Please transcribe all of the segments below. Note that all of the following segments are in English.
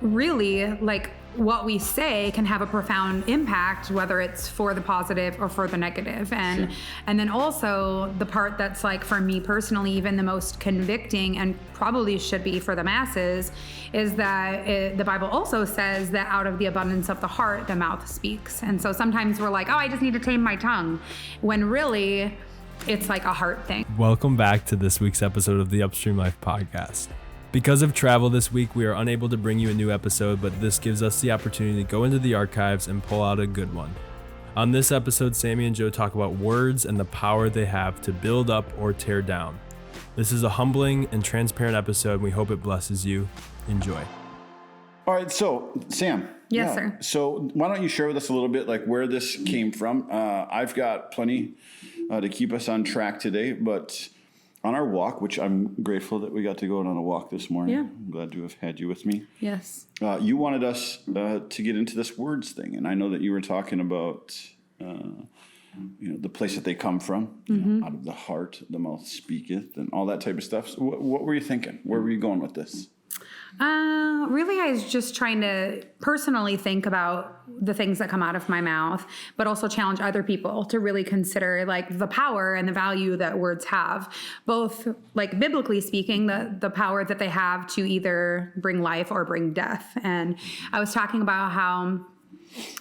really, like, what we say can have a profound impact, whether it's for the positive or for the negative. And then also the part that's, like, for me personally, even the most convicting and probably should be for the masses, is that the Bible also says that out of the abundance of the heart, the mouth speaks. And so sometimes we're like, oh, I just need to tame my tongue, when really it's like a heart thing. Welcome back to this week's episode of the Upstream Life Podcast. Because of travel this week, we are unable to bring you a new episode, but this gives us the opportunity to go into the archives and pull out a good one. On this episode, Sami and Joe talk about words and the power they have to build up or tear down. This is a humbling and transparent episode, and we hope it blesses you. Enjoy. All right, so Sam. Yes, sir. So why don't you share with us a little bit, like, where this came from? I've got plenty to keep us on track today, but on our walk, which I'm grateful that we got to go on a walk this morning. Yeah. I'm glad to have had you with me. Yes. You wanted us to get into this words thing, and I know that you were talking about the place that they come from, out of the heart, the mouth speaketh, and all that type of stuff. So what were you thinking? Where were you going with this? Really, I was just trying to personally think about the things that come out of my mouth, but also challenge other people to really consider, like, the power and the value that words have, both, like, biblically speaking, the power that they have to either bring life or bring death. And I was talking about how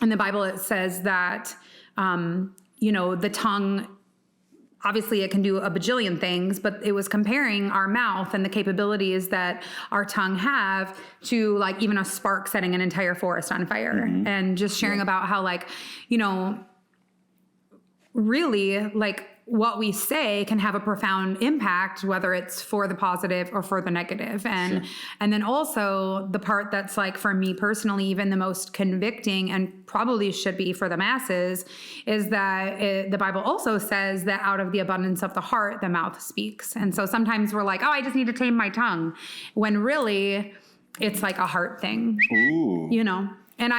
in the Bible it says that, the tongue, obviously, it can do a bajillion things, but it was comparing our mouth and the capabilities that our tongue have to, like, even a spark setting an entire forest on fire. And just sharing about how, like, really, like, what we say can have a profound impact, whether it's for the positive or for the negative. And then also the part that's, like, for me personally, even the most convicting and probably should be for the masses, is that the Bible also says that out of the abundance of the heart, the mouth speaks. And so sometimes we're like, oh, I just need to tame my tongue, when really it's like a heart thing. Ooh. And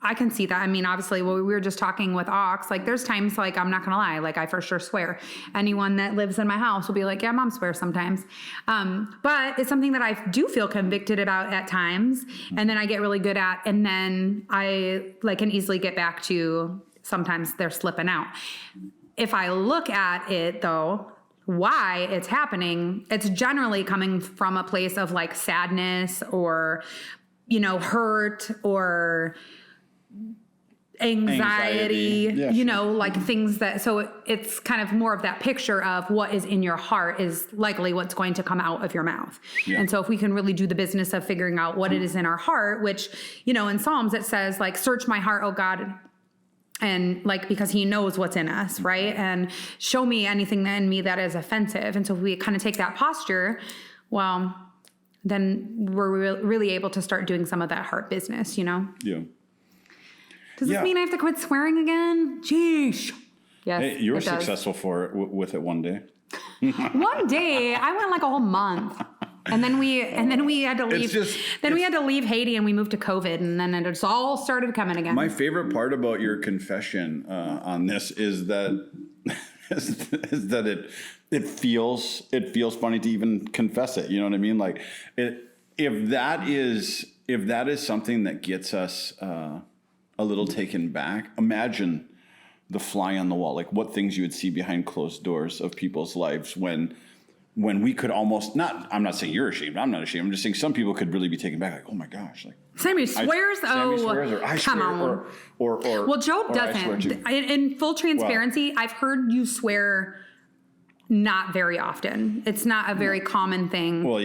I can see that. I mean, obviously, we were just talking with Ox, like, there's times, like, I'm not going to lie, like, I for sure swear. Anyone that lives in my house will be like, yeah, Mom swears sometimes. But it's something that I do feel convicted about at times, and then I get really good at, and then I, like, can easily get back to sometimes they're slipping out. If I look at it, though, why it's happening, it's generally coming from a place of, like, sadness or, hurt or anxiety. Yeah, like, things that, so it's kind of more of that picture of what is in your heart is likely what's going to come out of your mouth. Yeah. And so if we can really do the business of figuring out what it is in our heart, which, in Psalms it says, like, search my heart, oh God, and, like, because he knows what's in us, right? And show me anything in me that is offensive. And so if we kind of take that posture, well, then we're really able to start doing some of that heart business, Yeah. Does this mean I have to quit swearing again? Jeez. Yes. Hey, you were successful with it one day. One day, I went like a whole month, and then we had to leave. We had to leave Haiti, and we moved to COVID, and then it just all started coming again. My favorite part about your confession on this is that it feels funny to even confess it. You know what I mean? Like, if that is something that gets us a little taken back, imagine the fly on the wall, like what things you would see behind closed doors of people's lives when we could almost not, I'm not saying you're ashamed, I'm not ashamed, I'm just saying some people could really be taken back, like, oh my gosh, like Sami swears. Sami swears, or I come swear, on. Or well, Job doesn't. In full transparency, I've heard you swear not very often. It's not a very common thing for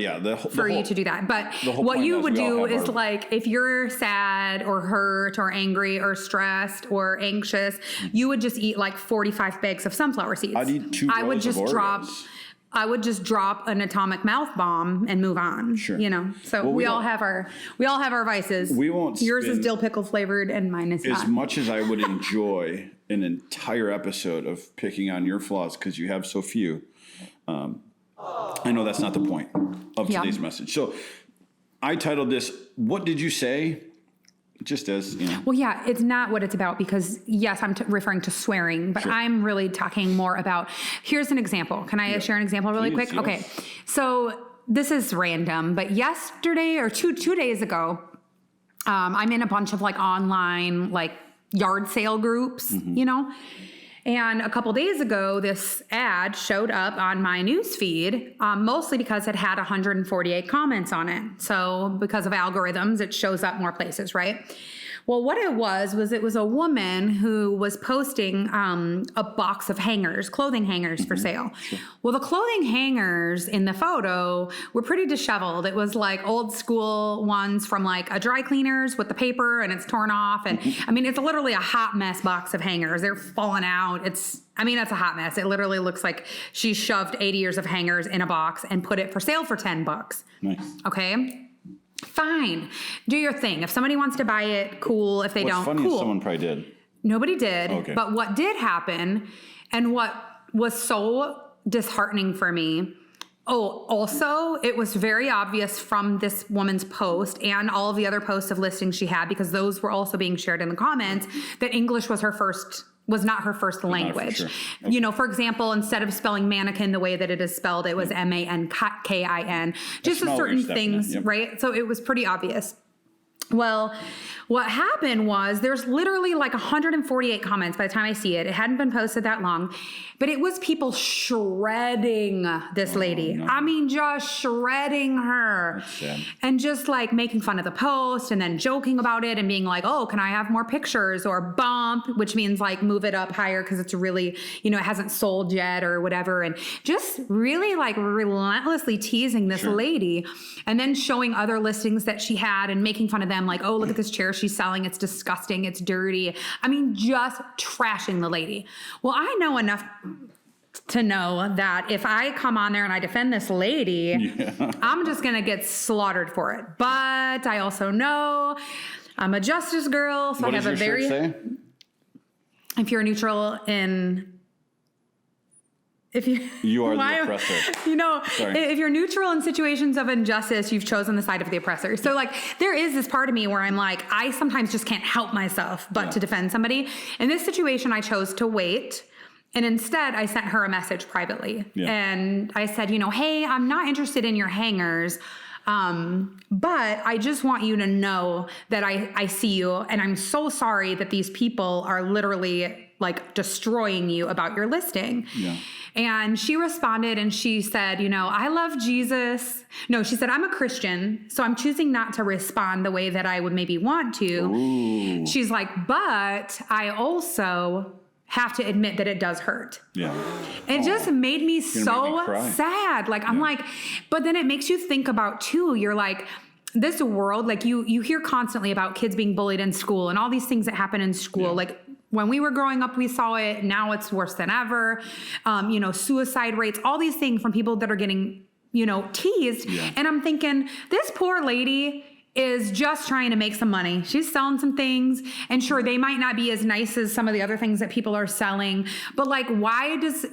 you to do that. But what you would do is, like, if you're sad or hurt or angry or stressed or anxious, you would just eat like 45 bags of sunflower seeds. I'd eat 2 rows of Oreos. I would just drop an atomic mouth bomb and move on. Sure. So we all have our vices. We won't. Yours is dill pickle flavored and mine is not. As much as I would enjoy an entire episode of picking on your flaws because you have so few, I know that's not the point of today's message. So I titled this, "What Did You Say?" Just as, Well, yeah, it's not what it's about because, yes, I'm referring to swearing, but I'm really talking more about, here's an example. Can I share an example really quick? Yes. Okay. So this is random, but yesterday or two days ago, I'm in a bunch of like online, like yard sale groups, you know? And a couple days ago, this ad showed up on my news feed, mostly because it had 148 comments on it. So because of algorithms, it shows up more places, right? Well, what it was a woman who was posting a box of hangers, clothing hangers for sale. Sure. Well, the clothing hangers in the photo were pretty disheveled. It was like old school ones from like a dry cleaners with the paper and it's torn off. And I mean, it's literally a hot mess box of hangers. They're falling out. It's a hot mess. It literally looks like she shoved 80 years of hangers in a box and put it for sale for $10. Nice. Okay. Fine. Do your thing. If somebody wants to buy it, cool. If they don't, funny cool. Is someone probably did. Nobody did. Okay. But what did happen and what was so disheartening for me, also, it was very obvious from this woman's post and all of the other posts of listings she had, because those were also being shared in the comments, that English was not her first language. Sure. Okay. You know, for example, instead of spelling mannequin the way that it is spelled, it was MANKIN. Just certain things, yep. Right? So it was pretty obvious. Well, what happened was there's literally like 148 comments by the time I see it. It hadn't been posted that long, but it was people shredding this lady. No. I mean, just shredding her and just like making fun of the post and then joking about it and being like, oh, can I have more pictures, or bump, which means like move it up higher because it's really, you know, it hasn't sold yet or whatever. And just really like relentlessly teasing this lady, and then showing other listings that she had and making fun of them. Like, oh, look at this chair she's selling. It's disgusting. It's dirty. I mean, just trashing the lady. Well, I know enough to know that if I come on there and I defend this lady, I'm just going to get slaughtered for it. But I also know I'm a justice girl. So what I have does your shirt say? If you're neutral in... You are the oppressor. You know, if you're neutral in situations of injustice, you've chosen the side of the oppressor. So like, there is this part of me where I'm like, I sometimes just can't help myself but to defend somebody. In this situation, I chose to wait. And instead, I sent her a message privately. Yeah. And I said, you know, hey, I'm not interested in your hangers. But I just want you to know that I see you, and I'm so sorry that these people are literally like destroying you about your listing. Yeah. And she responded and she said, you know, I love Jesus. No, she said, I'm a Christian, so I'm choosing not to respond the way that I would maybe want to. Ooh. She's like, but I also have to admit that it does hurt. Yeah. It just made me so sad. Like, I'm like, but then it makes you think about too, you're like, this world, like you hear constantly about kids being bullied in school and all these things that happen in school. Yeah. Like when we were growing up, we saw it. Now it's worse than ever. You know, suicide rates, all these things from people that are getting, you know, teased. Yeah. And I'm thinking, this poor lady is just trying to make some money. She's selling some things, and sure, they might not be as nice as some of the other things that people are selling, but like, why is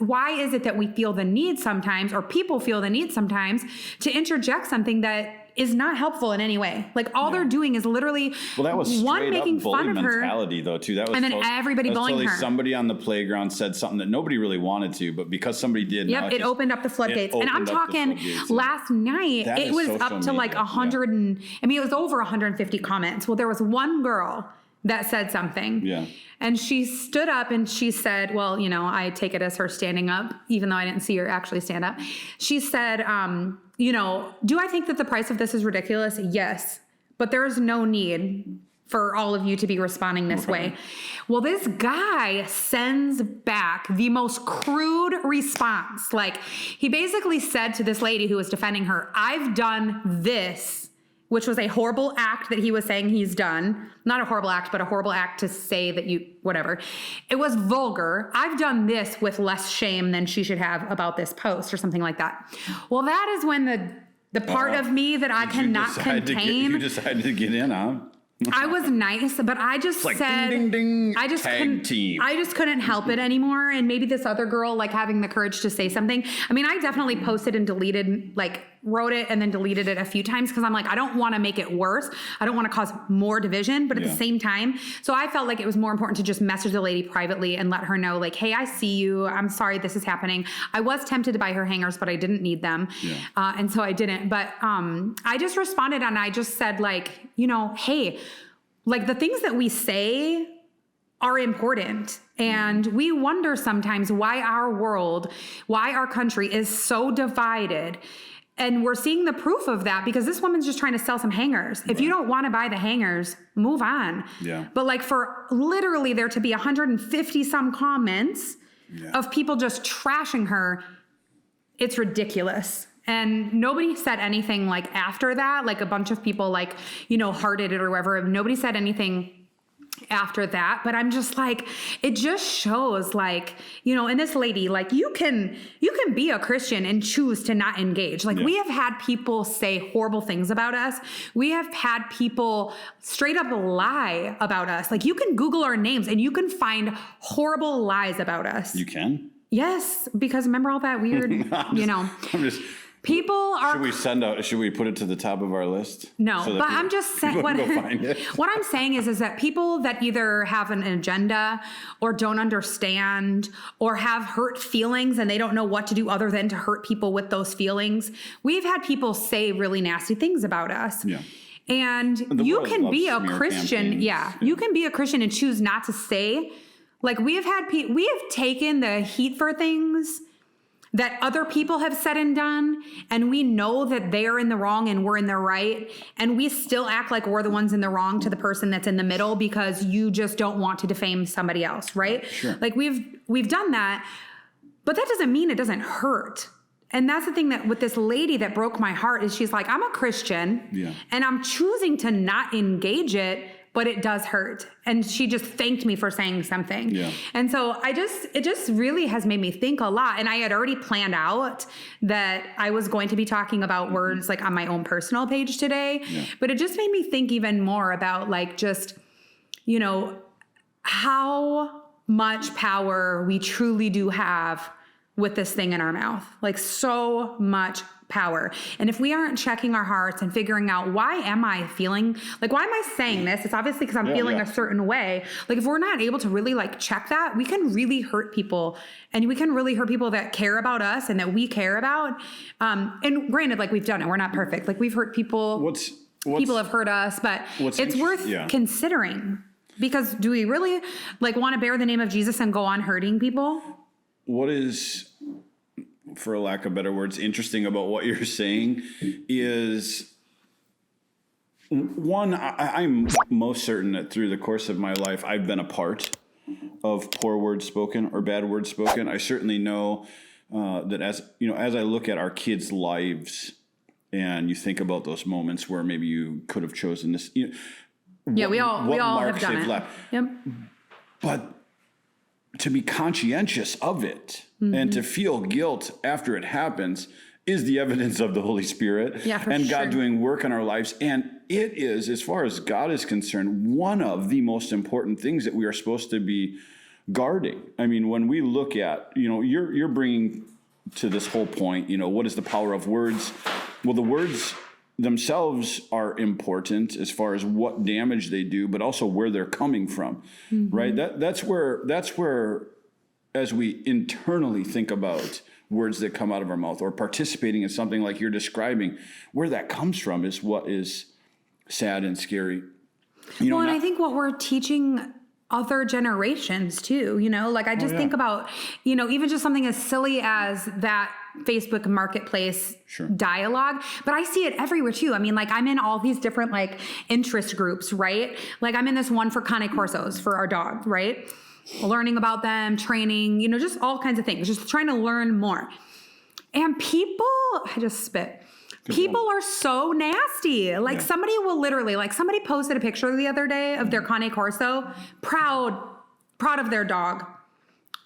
it that we feel the need sometimes, or people feel the need sometimes, to interject something that is not helpful in any way? Like all they're doing is literally that was one making fun of her mentality though too. That was, and then everybody bullying her. Somebody on the playground said something that nobody really wanted to, but because somebody did, it opened up the floodgates. And I'm talking last night, it was up to like 100 and I mean, it was over 150 comments. Well, there was one girl that said something. Yeah. And she stood up and she said, well, you know, I take it as her standing up, even though I didn't see her actually stand up. She said, you know, do I think that the price of this is ridiculous? Yes. But there is no need for all of you to be responding this way. Well, this guy sends back the most crude response. Like, he basically said to this lady who was defending her, I've done this, which was a horrible act that he was saying he's done. Not a horrible act, but a horrible act to say that you, whatever. It was vulgar. I've done this with less shame than she should have about this post, or something like that. Well, that is when the part of me that I cannot contain. You decided to get in, huh? I was nice, but I just like, said, ding, ding, ding, I just couldn't help it anymore. And maybe this other girl, like having the courage to say something. I mean, I definitely posted and deleted like wrote it and then deleted it a few times because I'm like, I don't want to make it worse. I don't want to cause more division, but at the same time, so I felt like it was more important to just message the lady privately and let her know, like, hey, I see you. I'm sorry this is happening. I was tempted to buy her hangers, but I didn't need them. And so I didn't. But I just responded and I just said, like, you know, hey, like the things that we say are important. And we wonder sometimes why our world, why our country is so divided. And we're seeing the proof of that because this woman's just trying to sell some hangers. If you don't want to buy the hangers, move on. But like for literally there to be 150 some comments of people just trashing her, it's ridiculous. And nobody said anything like after that, like a bunch of people like, you know, hearted it or whatever. Nobody said anything after that, but I'm just like, it just shows like, you know, and this lady, like you can be a Christian and choose to not engage. Like we have had people say horrible things about us. We have had people straight up lie about us. Like you can Google our names and you can find horrible lies about us. You can? Yes. Because remember all that weird, people are. Should we put it to the top of our list? No, so but I'm just saying what I'm saying is that people that either have an agenda or don't understand or have hurt feelings and they don't know what to do other than to hurt people with those feelings. We've had people say really nasty things about us. And you can be a Christian. You can be a Christian and choose not to say, like we have taken the heat for things that other people have said and done, and we know that they're in the wrong and we're in the right, and we still act like we're the ones in the wrong to the person that's in the middle because you just don't want to defame somebody else, right? Like we've done that, but that doesn't mean it doesn't hurt. And that's the thing that with this lady that broke my heart is she's like, I'm a Christian and I'm choosing to not engage it, but it does hurt. And she just thanked me for saying something. And so it just really has made me think a lot. And I had already planned out that I was going to be talking about words like on my own personal page today, but it just made me think even more about like, just, you know, how much power we truly do have with this thing in our mouth, like so much power. And if we aren't checking our hearts and figuring out why am I feeling like, why am I saying this? It's obviously because I'm feeling a certain way. Like if we're not able to really like check that, we can really hurt people, and we can really hurt people that care about us and that we care about. And granted, like we've done it, we're not perfect. Like we've hurt people, people have hurt us, but it's worth considering, because do we really like want to bear the name of Jesus and go on hurting people? What is, for lack of better words, interesting about what you're saying is, one, I'm most certain that through the course of my life, I've been a part of poor words spoken or bad words spoken. I certainly know that as I look at our kids' lives and you think about those moments where maybe you could have chosen this. We all have done it. But to be conscientious of it and to feel guilt after it happens is the evidence of the Holy Spirit and God doing work in our lives. And it is, as far as God is concerned, one of the most important things that we are supposed to be guarding. I mean, when we look at, you're bringing to this whole point, what is the power of words? Well, the words themselves are important as far as what damage they do, but also where they're coming from, right? That's where, as we internally think about words that come out of our mouth or participating in something like you're describing, where that comes from is what is sad and scary. And I think what we're teaching other generations too, like I just think about, even just something as silly as that Facebook marketplace dialogue, but I see it everywhere too. I mean, like I'm in all these different like interest groups, right? Like I'm in this one for cane corsos for our dog, right? Learning about them, training, just all kinds of things, just trying to learn more. And people are so nasty. Like somebody will literally, like somebody posted a picture the other day of their cane corso, proud of their dog.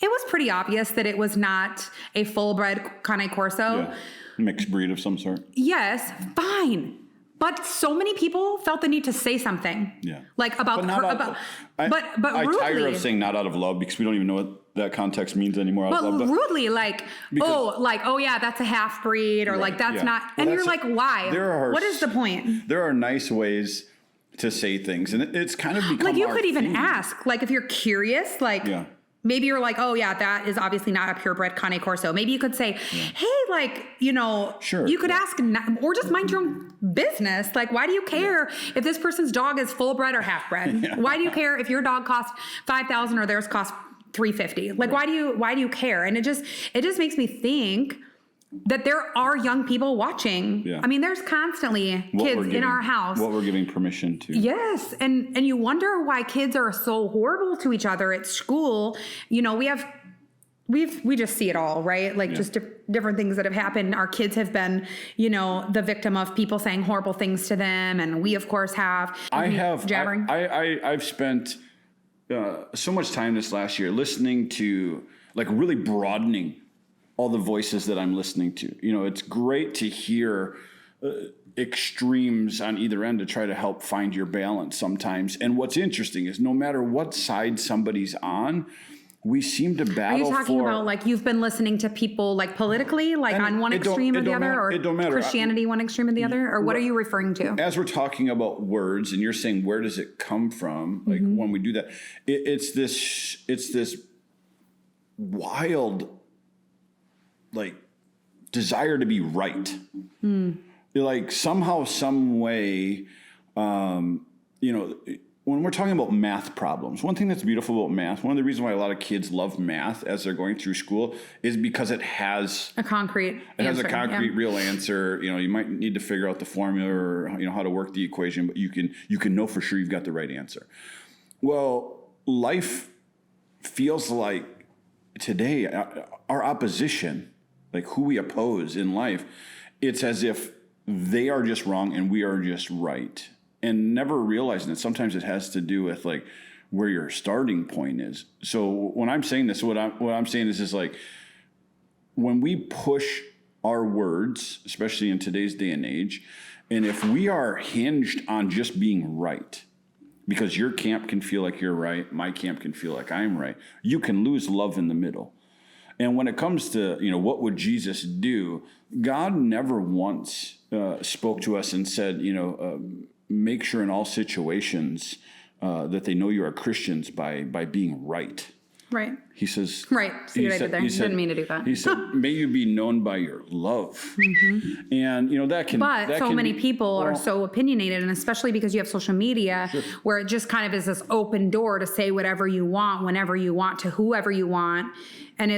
It was pretty obvious that it was not a full-bred cane corso. Mixed breed of some sort. Yes, fine. But so many people felt the need to say something. Yeah. Like about But her, not but I rudely. tire of saying not out of love because we don't even know what that context means anymore. Out But of love, rudely, oh yeah, that's a half breed, or like that's not. Well, and you're like, why? What is the point? There are nice ways to say things, and it's kind of become Like you our could even thing. ask, like if you're curious, like. Yeah. Maybe you're like, oh yeah, that is obviously not a purebred Cane Corso. Maybe you could say, hey, like, Sure, you could ask, or just mind your own business. Like, why do you care if this person's dog is full bred or half bred? Yeah. Why do you care if your dog costs $5,000 or theirs costs $350? Like, why do you care? And it just makes me think that there are young people watching. Yeah. I mean, there's constantly kids in our house. What we're giving permission to. Yes. And you wonder why kids are so horrible to each other at school. We just see it all, right? Like just different things that have happened. Our kids have been, the victim of people saying horrible things to them. And we of course have. Jabbering. I've spent so much time this last year listening to, like, really broadening all the voices that I'm listening to. It's great to hear extremes on either end to try to help find your balance sometimes. And what's interesting is no matter what side somebody's on, we seem to battle. Are you talking about like you've been listening to people like politically, like on one extreme or the other, or it don't matter. Christianity one extreme or the other, or what are you referring to? As we're talking about words, and you're saying where does it come from? Like when we do that, it's this wild, like, desire to be right. Like somehow, some way, when we're talking about math problems, one thing that's beautiful about math, one of the reasons why a lot of kids love math as they're going through school is because it has a concrete real answer. You might need to figure out the formula or how to work the equation, but you can know for sure you've got the right answer. Well, life feels like today our opposition, like who we oppose in life, it's as if they are just wrong and we are just right. And never realizing that sometimes it has to do with like where your starting point is. So when I'm saying this, what I'm saying is like when we push our words, especially in today's day and age, and if we are hinged on just being right, because your camp can feel like you're right, my camp can feel like I'm right, you can lose love in the middle. And when it comes to, what would Jesus do? God never once spoke to us and said, make sure in all situations that they know you are Christians by being right. Right. He says, right. See what I did there? Didn't mean to do that. He said, may you be known by your love. Mm-hmm. And, that can. But that so can many be, people are so opinionated, and especially because you have social media where it just kind of is this open door to say whatever you want, whenever you want, to whoever you want. And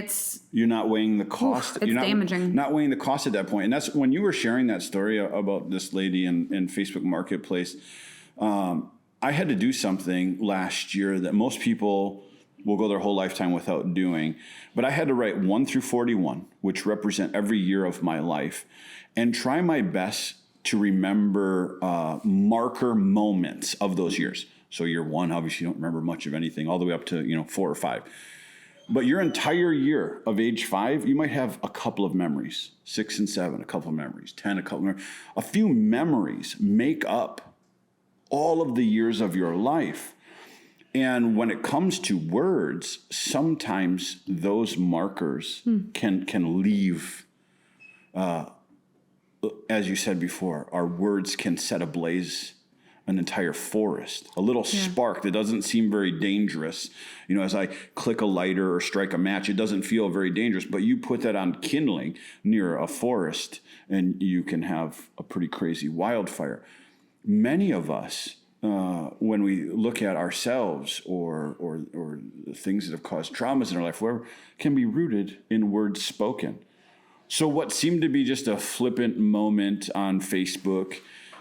you're not weighing the cost. It's damaging. Not weighing the cost at that point. And that's when you were sharing that story about this lady in Facebook Marketplace. I had to do something last year that most people will go their whole lifetime without doing. But I had to write 1 through 41, which represent every year of my life, and try my best to remember marker moments of those years. So year 1, obviously you don't remember much of anything, all the way up to 4 or 5. But your entire year of age 5, you might have a couple of memories. 6 and 7, a couple of memories. 10, a couple of memories. A few memories make up all of the years of your life. And when it comes to words, sometimes those markers can leave, as you said before, our words can set ablaze an entire forest. A little spark that doesn't seem very dangerous. As I click a lighter or strike a match, it doesn't feel very dangerous, but you put that on kindling near a forest and you can have a pretty crazy wildfire. Many of us, when we look at ourselves or things that have caused traumas in our life, whatever, can be rooted in words spoken. So what seemed to be just a flippant moment on Facebook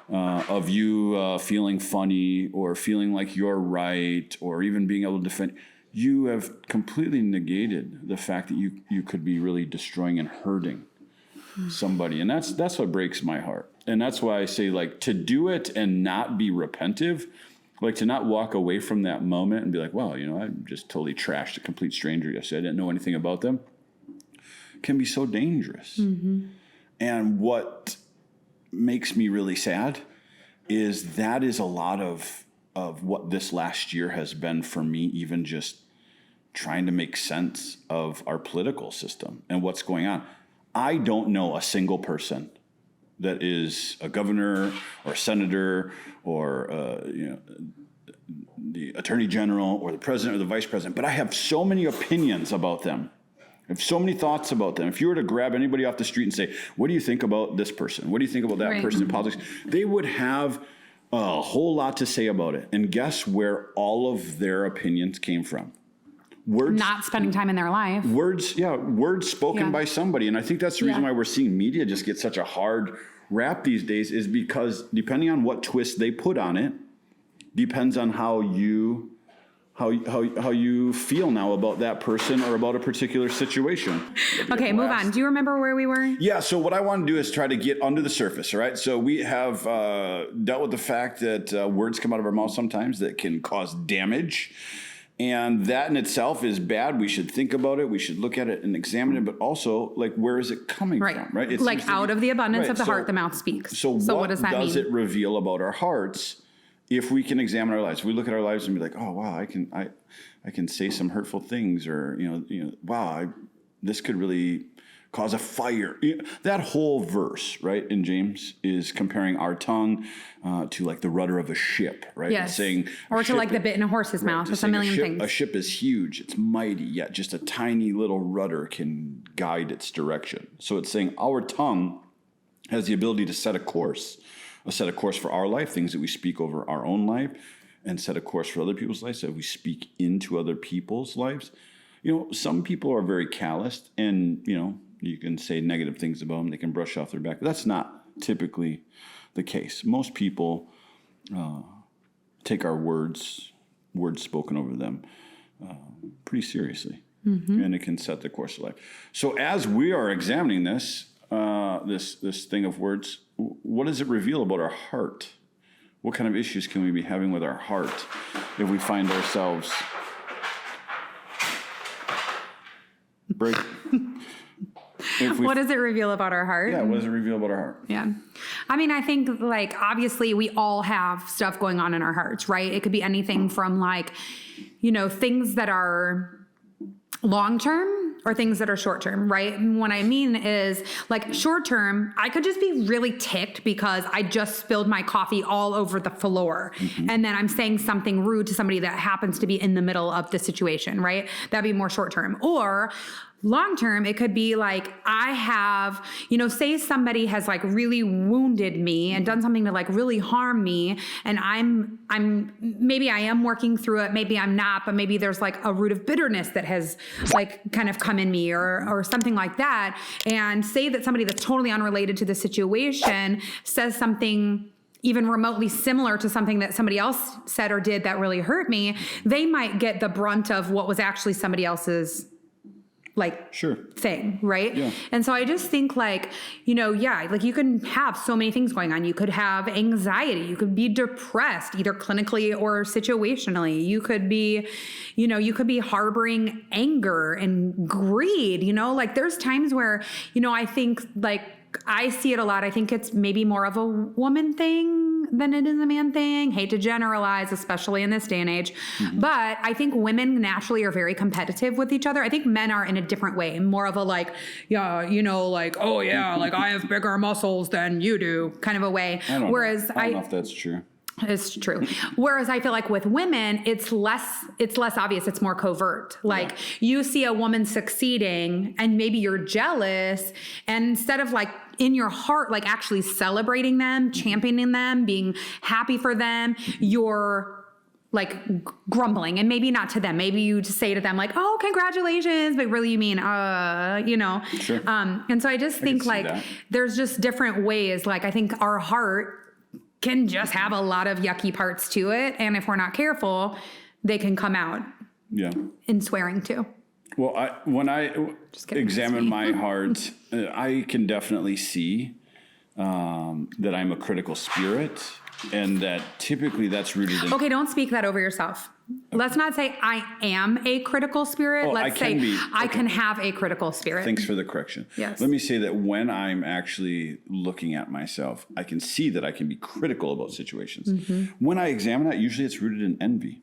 of you feeling funny or feeling like you're right or even being able to defend, you have completely negated the fact that you could be really destroying and hurting somebody. And that's what breaks my heart. And that's why I say, like, to do it and not be repentive, like to not walk away from that moment and be like, well, I just totally trashed a complete stranger yesterday. I didn't know anything about them, can be so dangerous. Mm-hmm. And what makes me really sad that is a lot of what this last year has been for me, even just trying to make sense of our political system and what's going on. I don't know a single person that is a governor or a senator or the attorney general or the president or the vice president, but I have so many opinions about them. I have so many thoughts about them. If you were to grab anybody off the street and say, what do you think about this person? What do you think about that person in politics? They would have a whole lot to say about it. And guess where all of their opinions came from? Words, not spending time in their life. Words spoken by somebody. And I think that's the reason why we're seeing media just get such a hard rap these days, is because depending on what twist they put on it, depends on how you feel now about that person or about a particular situation. Okay, move on. Do you remember where we were? Yeah, so what I want to do is try to get under the surface, all right? So we have dealt with the fact that words come out of our mouth sometimes that can cause damage. And that in itself is bad. We should think about it. We should look at it and examine it. But also, like, where is it coming from? Right? It like out of the abundance of the heart, the mouth speaks. So what does that mean? Does it reveal about our hearts if we can examine our lives? We look at our lives and be like, oh wow, I can say some hurtful things, or wow, this could really cause a fire. That whole verse, right, in James is comparing our tongue to like the rudder of a ship, right? Yes. It's saying, or to like the bit in a horse's mouth. It's a million things. A ship is huge, it's mighty, yet just a tiny little rudder can guide its direction. So it's saying our tongue has the ability to set a course for our life, things that we speak over our own life, and set a course for other people's lives, that we speak into other people's lives. Some people are very calloused, and, you can say negative things about them. They can brush off their back. But that's not typically the case. Most people take our words spoken over them, pretty seriously. Mm-hmm. And it can set the course of life. So as we are examining this thing of words, what does it reveal about our heart? What kind of issues can we be having with our heart if we find ourselves what does it reveal about our heart? Yeah, what does it reveal about our heart? Yeah. I mean, I think, like, obviously we all have stuff going on in our hearts, right? It could be anything from, like, things that are long-term or things that are short-term, right? And what I mean is, like, short-term, I could just be really ticked because I just spilled my coffee all over the floor. Mm-hmm. And then I'm saying something rude to somebody that happens to be in the middle of the situation, right? That'd be more short-term. Or long-term, it could be like, I have, say somebody has like really wounded me and done something to like really harm me. And maybe I am working through it. Maybe I'm not, but maybe there's like a root of bitterness that has like kind of come in me or something like that. And say that somebody that's totally unrelated to the situation says something even remotely similar to something that somebody else said or did that really hurt me. They might get the brunt of what was actually somebody else's thing, right? Yeah. And so I just think like, like you can have so many things going on. You could have anxiety. You could be depressed, either clinically or situationally. You could be, harboring anger and greed, like there's times where, I think like, I see it a lot. I think it's maybe more of a woman thing than it is a man thing. Hate to generalize, especially in this day and age. Mm-hmm. But I think women naturally are very competitive with each other. I think men are in a different way, more of a like, like, oh yeah, like I have bigger muscles than you do kind of a way. I don't know if that's true. It's true. Whereas I feel like with women, it's less obvious. It's more covert. Like you see a woman succeeding and maybe you're jealous, and instead of like in your heart, like actually celebrating them, championing them, being happy for them, you're like grumbling, and maybe not to them. Maybe you just say to them like, oh, congratulations. But really you mean, Sure. And so I just think like there's just different ways. Like I think our heart can just have a lot of yucky parts to it. And if we're not careful, they can come out in swearing too. Well, when I examine my heart, I can definitely see that I'm a critical spirit. And that typically that's rooted in... Okay, don't speak that over yourself. Let's not say I am a critical spirit. Oh, Let's say I can have a critical spirit. Thanks for the correction. Yes. Let me say that when I'm actually looking at myself, I can see that I can be critical about situations. Mm-hmm. When I examine that, usually it's rooted in envy.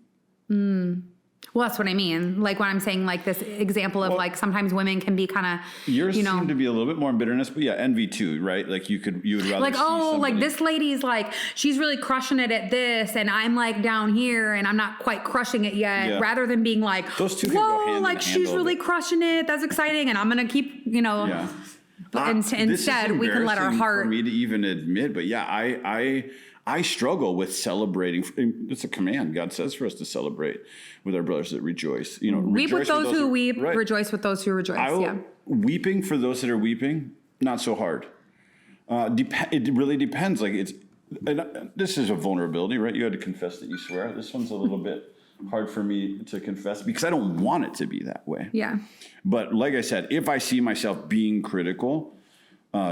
Well, that's what I mean. Like when I'm saying like this example of like sometimes women can be kind of, Yours you know, seem to be a little bit more in bitterness, but yeah, envy too, right? Like you would rather like, see oh, somebody. like this lady's like, she's really crushing it at this and I'm like down here and I'm not quite crushing it yet, Yeah. rather than being like, Those two can go hand whoa, in like hand she's a little really bit. crushing it. That's exciting. And I'm going to keep, you know, Yeah. but This is instead we can let our embarrassing heart. for me to even admit, but yeah, I struggle with celebrating. It's a command. God says for us to celebrate with our brothers that rejoice. You know, Weep with those who weep, right. rejoice with those who rejoice. Weeping for those that are weeping, not so hard. It really depends. Like this is a vulnerability, right? You had to confess that you swear. This one's a little bit hard for me to confess because I don't want it to be that way. Yeah. But like I said, if I see myself being critical,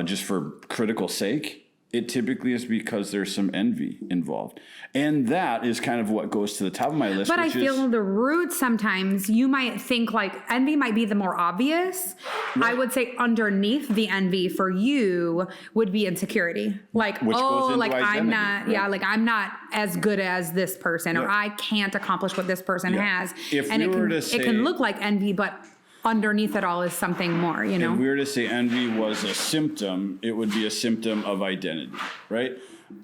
just for critical sake, it typically is because there's some envy involved. And that is kind of what goes to the top of my list. But I feel the root sometimes you might think like envy might be the more obvious. Right. I would say underneath the envy for you would be insecurity. Like, Which goes into like identity, I'm not, right? like I'm not as good as this person or Yeah. I can't accomplish what this person Yeah. has. If and we it were can, to say- it can look like envy, but underneath it all is something more, you know? If we were to say envy was a symptom, it would be a symptom of identity, right?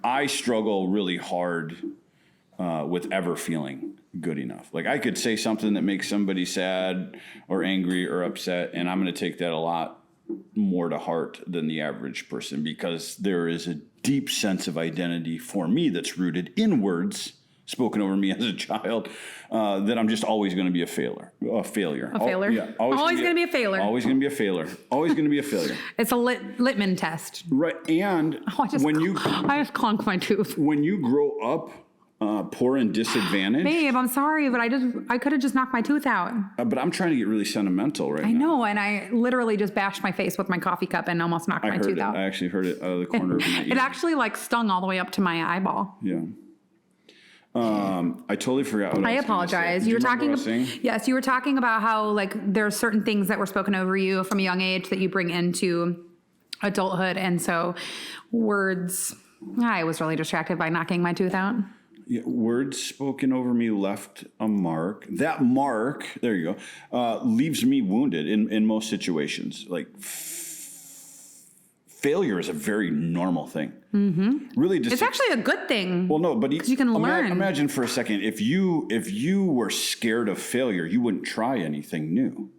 I struggle really hard with ever feeling good enough. Like I could say something that makes somebody sad or angry or upset, and I'm going to take that a lot more to heart than the average person because there is a deep sense of identity for me that's rooted in words spoken over me as a child, that I'm just always going to be a failure. A failure? Yeah, Always going to be a failure. Always going to be a failure. Always going to be a failure. It's a litmus test. Right, and I just conked my tooth. when you grow up poor and disadvantaged, Babe, I'm sorry, but I could have just knocked my tooth out. but I'm trying to get really sentimental right now. I know, and I literally just bashed my face with my coffee cup and almost knocked I my heard tooth it. out. I actually heard it out of the corner of my ear. It actually like stung all the way up to my eyeball. Yeah. I totally forgot what I was gonna apologize. say. You were Do remember talking. what I was saying? Yes, you were talking about how like there are certain things that were spoken over you from a young age that you bring into adulthood, and so words. I was really distracted by knocking my tooth out. Yeah, words spoken over me left a mark. That mark, there you go, leaves me wounded in most situations. Like failure is a very normal thing. Mm-hmm. Really, It's actually a good thing. well, no, but you can learn. Imagine for a second if you were scared of failure, you wouldn't try anything new.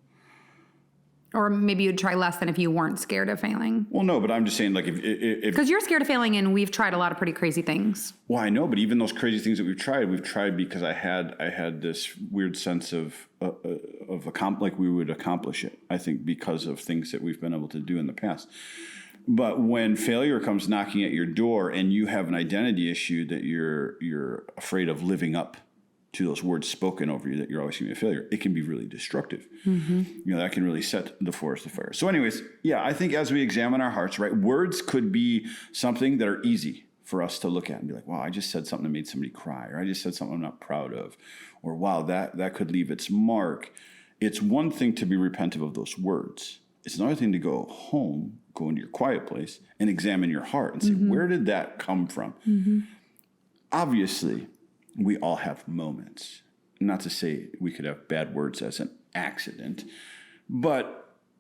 Or maybe you'd try less than if you weren't scared of failing. Well, no, but I'm just saying, like, if Because you're scared of failing, and we've tried a lot of pretty crazy things. well, I know, but even those crazy things that we've tried because I had this weird sense of like we would accomplish it. I think because of things that we've been able to do in the past. But when failure comes knocking at your door, and you have an identity issue that you're afraid of living up to those words spoken over you, that you're always going to be a failure, it can be really destructive. Mm-hmm. You know, that can really set the forest afire. So anyways, yeah, I think as we examine our hearts, right, words could be something that are easy for us to look at and be like, wow, I just said something that made somebody cry, or I just said something I'm not proud of, or wow, that could leave its mark. It's one thing to be repentant of those words. It's another thing to go home, go into your quiet place, and examine your heart and say, where did that come from? Mm-hmm. Obviously, we all have moments. Not to say we could have bad words as an accident, but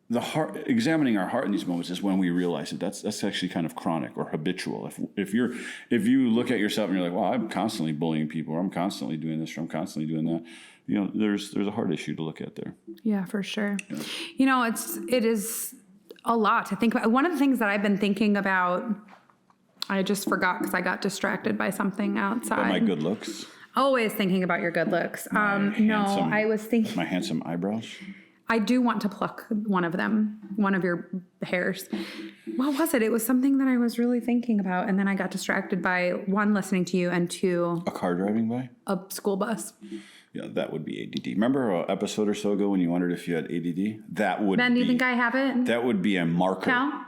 the heart, examining our heart in these moments is when we realize that that's actually kind of chronic or habitual. If you look at yourself and you're like, well, I'm constantly bullying people, or I'm constantly doing this, or I'm constantly doing that, you know, there's a heart issue to look at there. Yeah, for sure. Yeah. You know, it is a lot to think about. One of the things that I've been thinking about, I just forgot because I got distracted by something outside. But my good looks. Always thinking about your good looks. No, I was thinking. My handsome eyebrows. I do want to pluck one of them, one of your hairs. What was it? It was something that I was really thinking about, and then I got distracted by one, listening to you, and two, A car driving by? a school bus. Yeah, that would be ADD. Remember an episode or so ago when you wondered if you had ADD? That would Ben, be... do you think I have it? That would be a marker. Cal?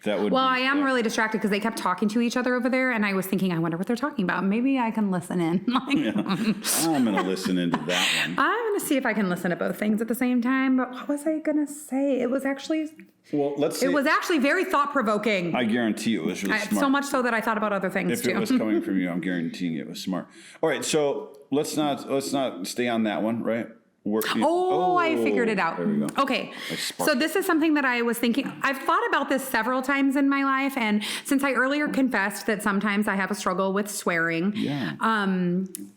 Well, I am really distracted because they kept talking to each other over there, and I was thinking, I wonder what they're talking about. Maybe I can listen in. I'm going to listen into that one. I'm going to see if I can listen to both things at the same time. But what was I going to say? It was actually... Well, let's say... It was actually very thought-provoking. I guarantee it was really smart. So much so that I thought about other things, too. If it was coming from you, I'm guaranteeing it was smart. All right, so let's not stay on that one, right? I figured it out. There we go. Okay. So this is something that I was thinking. I've thought about this several times in my life. And since I earlier confessed that sometimes I have a struggle with swearing,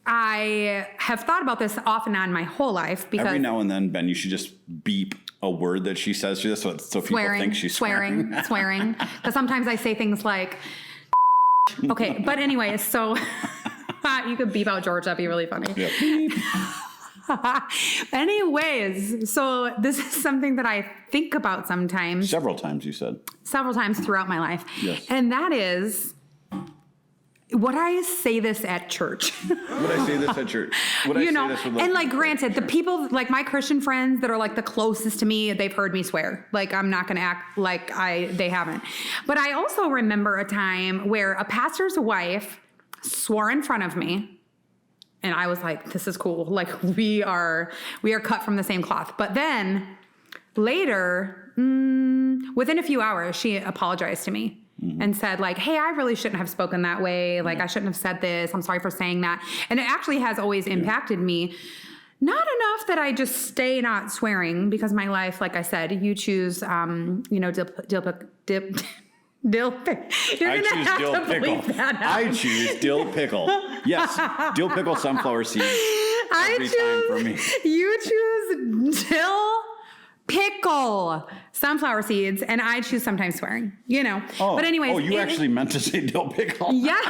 I have thought about this off and on my whole life. Because every now and then, Ben, you should just beep a word that she says to you so people think she's swearing. Because sometimes I say things like, okay. But anyway, so you could beep out George. That'd be really funny. Yeah. Anyways, so this is something that I think about sometimes. Several times, you said. Several times throughout my life. Yes. And that is, would I say this at church? Would I say this at church? Would I say this with and like granted, the people, like my Christian friends that are like the closest to me, they've heard me swear. Like I'm not going to act like they haven't. But I also remember a time where a pastor's wife swore in front of me. And I was like, this is cool. Like we are cut from the same cloth. But then later, within a few hours, she apologized to me and said like, hey, I really shouldn't have spoken that way. Like I shouldn't have said this. I'm sorry for saying that. And it actually has always impacted me. Not enough that I just stay not swearing because my life, like I said, you choose, dill pickle. You're going to have to bleep that out. I choose dill pickle. Yes, dill pickle sunflower seeds. Every time for me. You choose dill pickle sunflower seeds, and I choose sometimes swearing. But anyways. Oh, you actually meant to say dill pickle? Yes.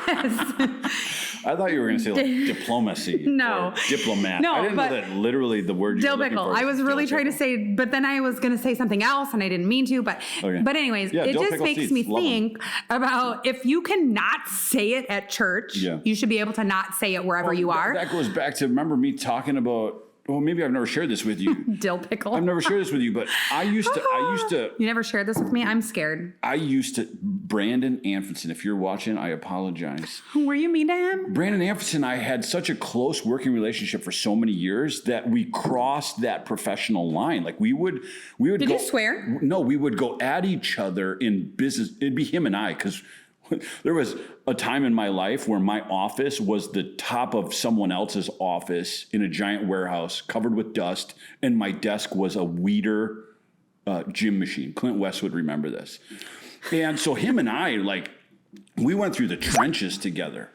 I thought you were going to say like diplomacy. No. Or diplomat. No, I didn't know that literally the word you were looking for. Dill pickle. I was really trying to say, but then I was going to say something else and I didn't mean to. But anyways, it just makes me think about if you cannot say it at church, you should be able to not say it wherever you are. That goes back to, remember me talking about, well, maybe I've never shared this with you. Dill pickle. I've never shared this with you, but I used to. You never shared this with me? I'm scared. Brandon Anfinson, if you're watching, I apologize. Were you mean to him? Brandon Anfinson and I had such a close working relationship for so many years that we crossed that professional line. Like we would Did you swear? No, we would go at each other in business. It'd be him and I, because there was a time in my life where my office was the top of someone else's office in a giant warehouse covered with dust, and my desk was a weeder gym machine. Clint West would remember this. And so him and I, like, we went through the trenches together.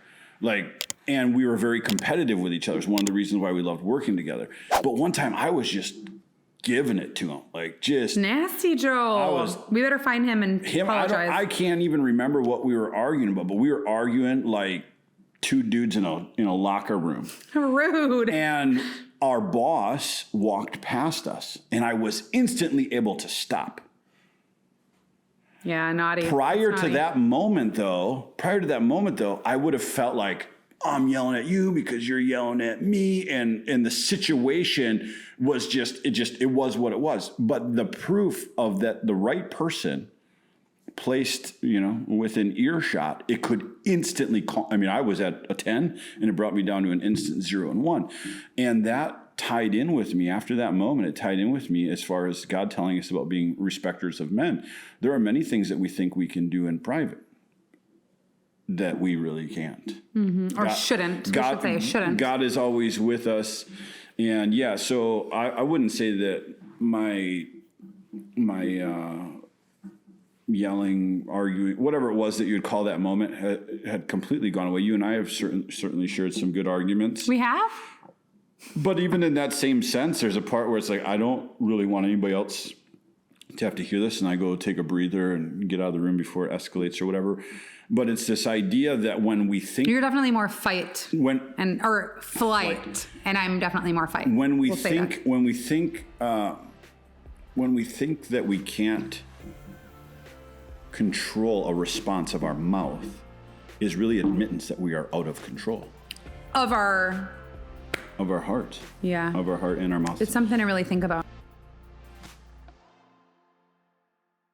And we were very competitive with each other. It's one of the reasons why we loved working together. But one time I was just giving it to him, like just nasty Joe. We better find him and apologize. I can't even remember what we were arguing about, but we were arguing like two dudes in a locker room. Rude. And our boss walked past us, and I was instantly able to stop. Yeah, naughty. Prior to that moment, though, I would have felt like, I'm yelling at you because you're yelling at me. And the situation was it was what it was. But the proof of that, the right person placed, within earshot, it could instantly call. I mean, I was at a 10 and it brought me down to an instant 0 and 1. And that tied in with me after that moment. It tied in with me as far as God telling us about being respecters of men. There are many things that we think we can do in private that we really can't. Mm-hmm. Or shouldn't. Shouldn't. God is always with us. And so I wouldn't say that my yelling, arguing, whatever it was that you'd call that moment had completely gone away. You and I have certainly shared some good arguments. We have? But even in that same sense, there's a part where it's like, I don't really want anybody else to have to hear this, and I go take a breather and get out of the room before it escalates or whatever. But it's this idea that when we think... You're definitely more fight or flight, and I'm definitely more fight. When we think that we can't control a response of our mouth is really admittance that we are out of control. Of our heart. Yeah. Of our heart and our mouth. It's something to really think about.